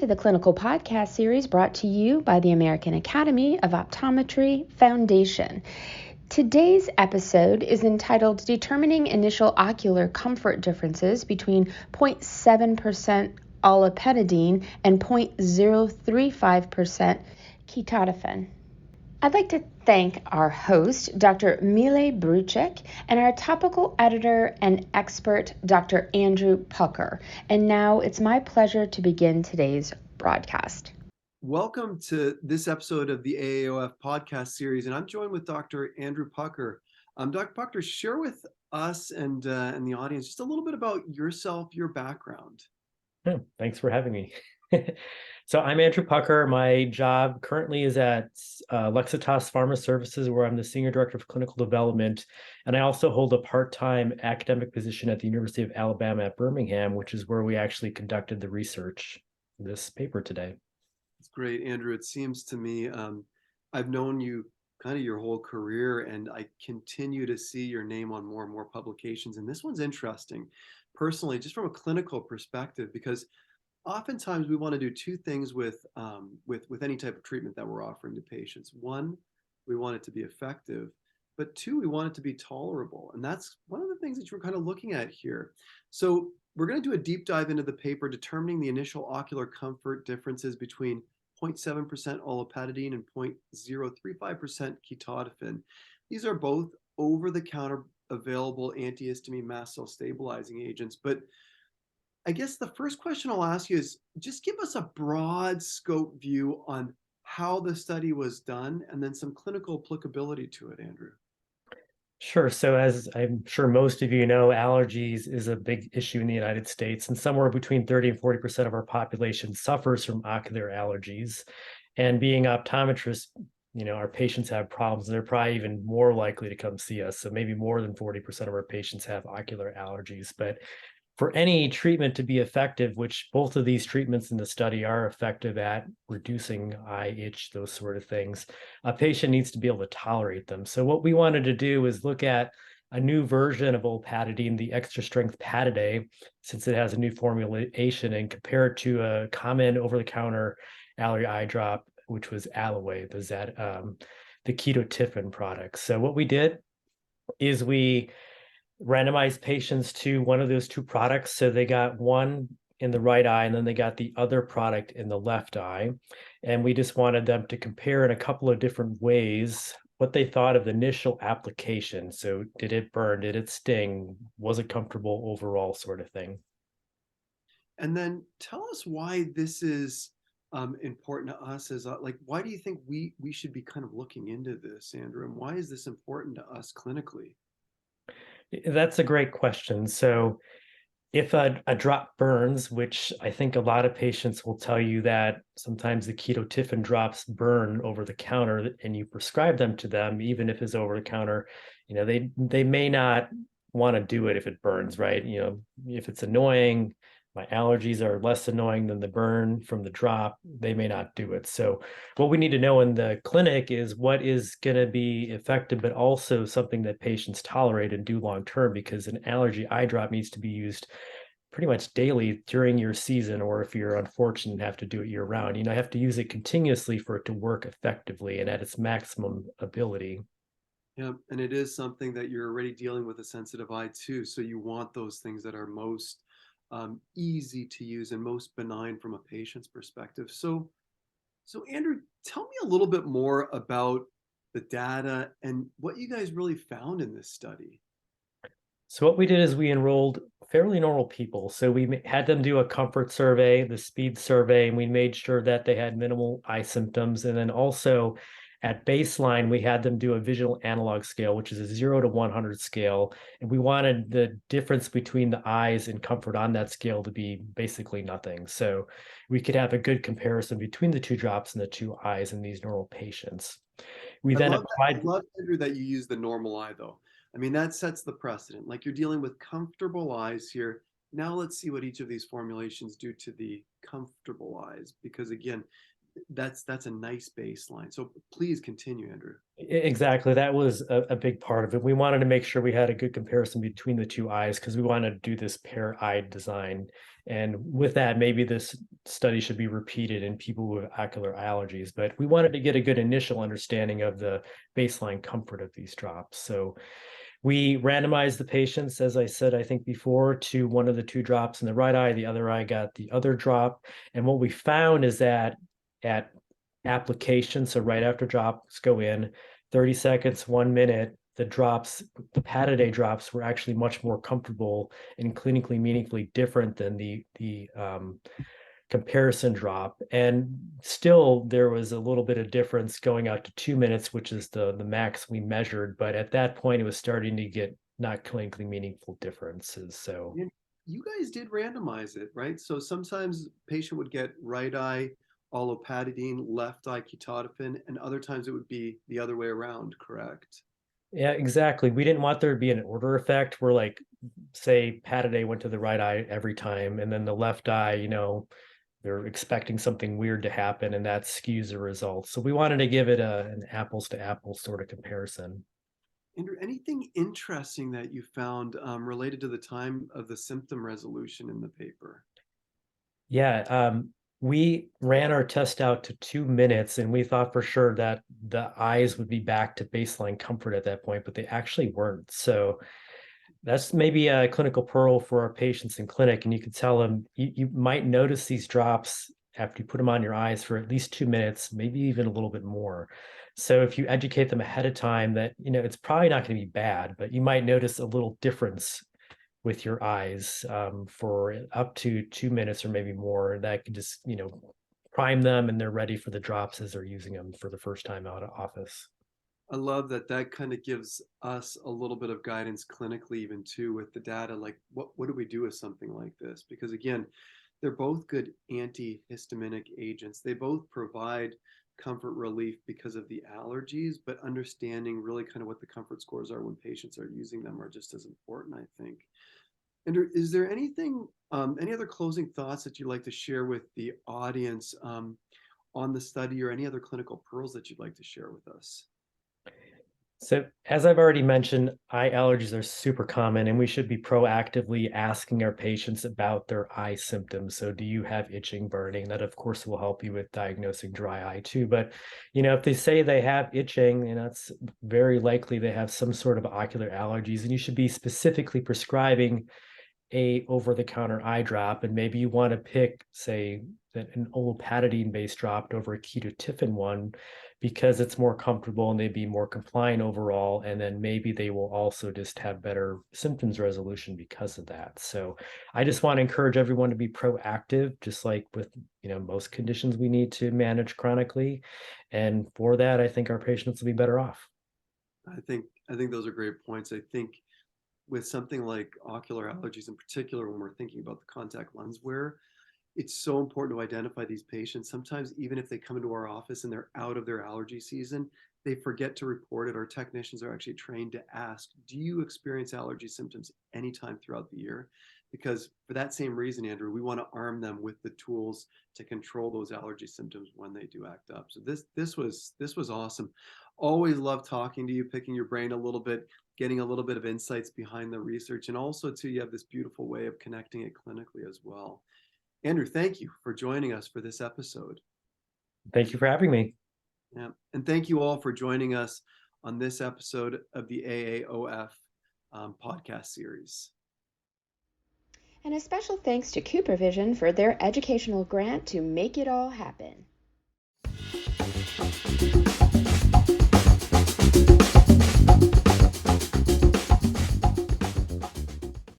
to the clinical podcast series brought to you by the American Academy of Optometry Foundation. Today's episode is entitled Determining Initial Ocular Comfort Differences between 0.7% Olopatadine and 0.035% Ketotifen. I'd like to thank our host, Dr. Mile Brujic, and our topical editor and expert, Dr. Andrew Pucker. And now it's my pleasure to begin today's broadcast. Welcome to this episode of the AAOF podcast series, and I'm joined with Dr. Andrew Pucker. Dr. Pucker, share with us and the audience just a little bit about yourself, your background. Thanks for having me. So I'm Andrew Pucker. My job currently is at Lexitas Pharma Services, where I'm the Senior Director of Clinical Development. And I also hold a part-time academic position at the University of Alabama at Birmingham, which is where we actually conducted the research for this paper today. That's great, Andrew. It seems to me, I've known you kind of your whole career, and I continue to see your name on more and more publications. And this one's interesting, personally, just from a clinical perspective, because oftentimes we want to do two things with any type of treatment that we're offering to patients. One, we want it to be effective, but two, we want it to be tolerable. And that's one of the things that you're kind of looking at here. So we're going to do a deep dive into the paper determining the initial ocular comfort differences between 0.7% olopatadine and 0.035% ketotifen. These are both over-the-counter available antihistamine mast cell stabilizing agents, but I guess the first question I'll ask you is just give us a broad scope view on how the study was done and then some clinical applicability to it, Andrew. Sure. So as I'm sure most of you know, allergies is a big issue in the United States, and somewhere between 30 and 40% of our population suffers from ocular allergies. And being optometrists, our patients have problems, and they're probably even more likely to come see us. So maybe more than 40% of our patients have ocular allergies. But for any treatment to be effective, which both of these treatments in the study are effective at reducing eye itch, those sort of things, a patient needs to be able to tolerate them. So what we wanted to do is look at a new version of olopatadine, the extra strength Pataday, since it has a new formulation, and compare it to a common over-the-counter allergy eye drop, which was Alloway, the Ketotifen product. So what we did is we randomized patients to one of those two products. So they got one in the right eye, and then they got the other product in the left eye. And we just wanted them to compare in a couple of different ways what they thought of the initial application. So did it burn? Did it sting? Was it comfortable overall, sort of thing? And then tell us why this is important to us as why do you think we should be kind of looking into this, Andrew? And why is this important to us clinically? That's a great question. So if a drop burns, which I think a lot of patients will tell you that sometimes the Ketotifen drops burn over the counter and you prescribe them to them, even if it's over the counter, they may not want to do it if it burns, right? If it's annoying, my allergies are less annoying than the burn from the drop, they may not do it. So what we need to know in the clinic is what is going to be effective, but also something that patients tolerate and do long term, because an allergy eye drop needs to be used pretty much daily during your season, or if you're unfortunate and have to do it year round. You have to use it continuously for it to work effectively and at its maximum ability. Yeah, and it is something that you're already dealing with a sensitive eye too. So you want those things that are most easy to use and most benign from a patient's perspective. So Andrew, tell me a little bit more about the data and what you guys really found in this study. So what we did is we enrolled fairly normal people. So we had them do a comfort survey, the speed survey, and we made sure that they had minimal eye symptoms. And then also at baseline, we had them do a visual analog scale, which is a 0 to 100 scale. And we wanted the difference between the eyes and comfort on that scale to be basically nothing. So we could have a good comparison between the two drops and the two eyes in these normal patients. We then applied. I love, Andrew, that you use the normal eye, though. I mean, that sets the precedent. Like, you're dealing with comfortable eyes here. Now let's see what each of these formulations do to the comfortable eyes. Because again, that's a nice baseline. So please continue, Andrew. Exactly. That was a big part of it. We wanted to make sure we had a good comparison between the two eyes because we wanted to do this pair-eye design. And with that, maybe this study should be repeated in people with ocular allergies. But we wanted to get a good initial understanding of the baseline comfort of these drops. So we randomized the patients, as I said, I think before, to one of the two drops in the right eye. The other eye got the other drop. And what we found is that at application, so right after drops go in, 30 seconds, 1 minute, the Pataday drops were actually much more comfortable and clinically meaningfully different than the comparison drop. And still there was a little bit of difference going out to 2 minutes, which is the max we measured. But at that point, it was starting to get not clinically meaningful differences. So you guys did randomize it, right? So sometimes patient would get right eye Olopatadine, left eye Ketotifen, and other times it would be the other way around, correct? yeah, exactly. We didn't want there to be an order effect where, like, say Pataday went to the right eye every time, and then the left eye, they're expecting something weird to happen, and that skews the results. So we wanted to give it an apples to apples sort of comparison. Andrew, anything interesting that you found related to the time of the symptom resolution in the paper? Yeah, we ran our test out to 2 minutes, and we thought for sure that the eyes would be back to baseline comfort at that point, but they actually weren't. So that's maybe a clinical pearl for our patients in clinic. And you can tell them you might notice these drops after you put them on your eyes for at least 2 minutes, maybe even a little bit more. So if you educate them ahead of time that, it's probably not going to be bad, but you might notice a little difference with your eyes for up to 2 minutes or maybe more. That can just, prime them and they're ready for the drops as they're using them for the first time out of office. I love that that kind of gives us a little bit of guidance clinically, even too, with the data. Like, what do we do with something like this? Because again, they're both good antihistaminic agents. They both provide comfort relief because of the allergies, but understanding really kind of what the comfort scores are when patients are using them are just as important, I think. And is there anything, any other closing thoughts that you'd like to share with the audience on the study, or any other clinical pearls that you'd like to share with us? So, as I've already mentioned, eye allergies are super common, and we should be proactively asking our patients about their eye symptoms. So, do you have itching, burning? That, of course, will help you with diagnosing dry eye too. But, if they say they have itching, it's very likely they have some sort of ocular allergies, and you should be specifically prescribing a over-the-counter eye drop, and maybe you want to pick, say, an Olopatadine based drop over a Ketotifen one because it's more comfortable and they'd be more compliant overall. And then maybe they will also just have better symptoms resolution because of that. So I just want to encourage everyone to be proactive, just like with most conditions we need to manage chronically. And for that, I think our patients will be better off. I think those are great points. I think with something like ocular allergies in particular, when we're thinking about the contact lens wear, it's so important to identify these patients. Sometimes even if they come into our office and they're out of their allergy season, they forget to report it. Our technicians are actually trained to ask, do you experience allergy symptoms anytime throughout the year? Because for that same reason, Andrew, we want to arm them with the tools to control those allergy symptoms when they do act up. So this was awesome. Always love talking to you, picking your brain a little bit, getting a little bit of insights behind the research, and also too, you have this beautiful way of connecting it clinically as well. Andrew, thank you for joining us for this episode. Thank you for having me. Yeah. And thank you all for joining us on this episode of the AAOF podcast series. And a special thanks to CooperVision for their educational grant to make it all happen.